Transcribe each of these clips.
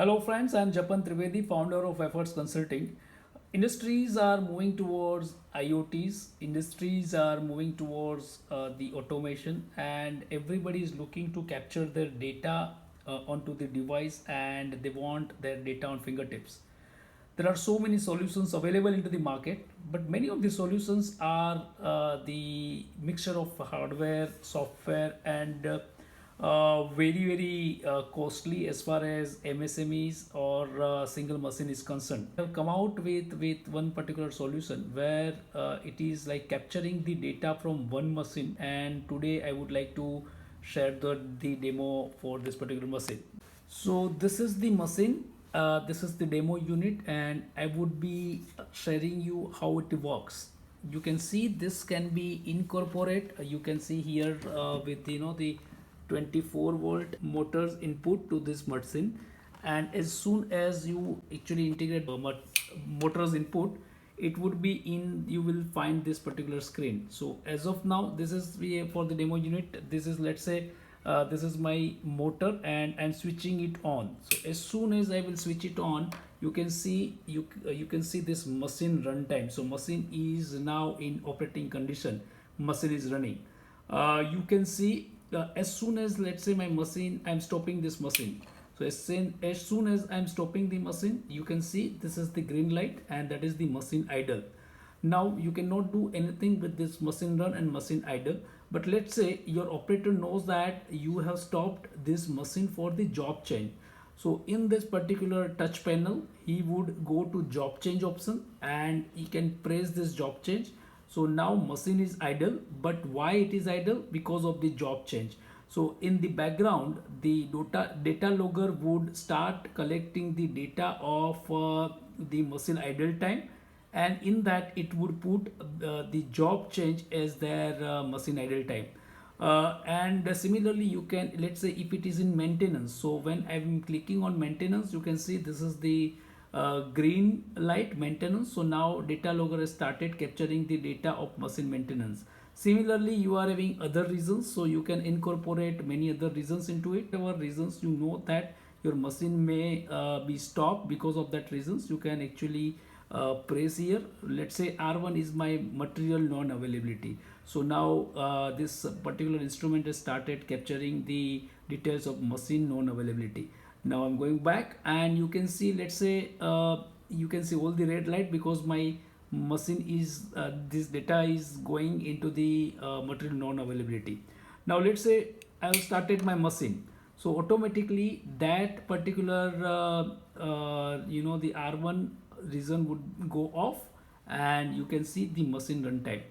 Hello friends, I am Japan Trivedi, founder of Efforts Consulting. Industries are moving towards IoTs, industries are moving towards the automation, and everybody is looking to capture their data onto the device, and they want their data on fingertips. There are so many solutions available into the market, but many of the solutions are the mixture of hardware, software, and very costly as far as MSMEs or single machine is concerned. I have come out with one particular solution where it is like capturing the data from one machine, and today I would like to share the demo for this particular machine. So this is the machine, this is the demo unit, and I would be sharing you how it works. You can see this can be incorporate. You can see here with the 24-volt motors input to this machine, and as soon as you actually integrate motors input, it would be in, you will find this particular screen. So as of now, this is for the demo unit. This is, let's say, this is my motor and I'm switching it on. So as soon as I will switch it on, you can see you can see this machine runtime. So machine is now in operating condition, machine is running. You can see as soon as, let's say, my machine, I'm stopping this machine. So as soon as I'm stopping the machine, you can see this is the green light, and that is the machine idle. Now you cannot do anything with this machine run and machine idle, but let's say your operator knows that you have stopped this machine for the job change. So in this particular touch panel, he would go to job change option and he can press this job change. So now machine is idle, but why it is idle? Because of the job change. So in the background, the data logger would start collecting the data of the machine idle time, and in that it would put the job change as their machine idle time. And similarly, you can, let's say, if it is in maintenance, so when I'm clicking on maintenance, you can see this is the green light maintenance. So now data logger has started capturing the data of machine maintenance. Similarly, you are having other reasons, so you can incorporate many other reasons into it. Whatever reasons you know that your machine may be stopped because of that reasons, you can actually press here. Let's say R1 is my material non-availability. So now this particular instrument has started capturing the details of machine non-availability. Now I'm going back, and you can see, let's say, you can see all the red light because my machine is this data is going into the material non-availability. Now let's say I have started my machine, so automatically that particular the R1 reason would go off, and you can see the machine runtime.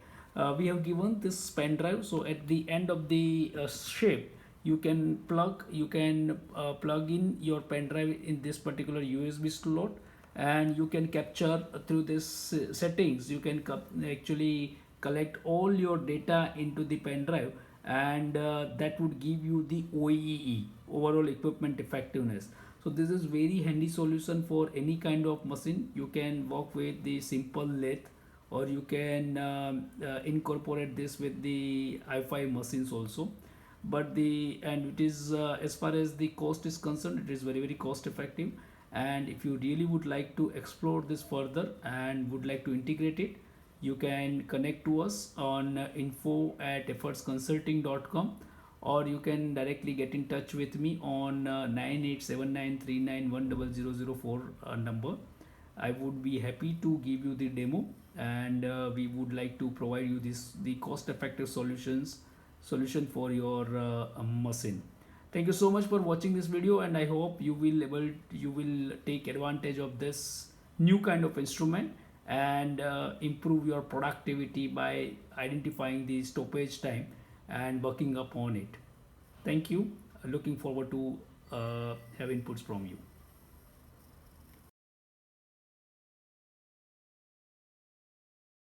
We have given this pen drive, so at the end of the shape, you can plug in your pen drive in this particular USB slot, and you can capture through this settings. You can actually collect all your data into the pen drive, and that would give you the OEE, overall equipment effectiveness. So this is very handy solution for any kind of machine. You can work with the simple lathe, or you can incorporate this with the i5 machines also. But it is as far as the cost is concerned, it is very cost effective. And if you really would like to explore this further and would like to integrate it, you can connect to us on info@effortsconsulting.com, or you can directly get in touch with me on 9879391004 number. I would be happy to give you the demo, and we would like to provide you the cost effective solution for your machine. Thank you so much for watching this video, and I hope you will take advantage of this new kind of instrument and improve your productivity by identifying the stoppage time and working upon it. Thank you. Looking forward to have inputs from you.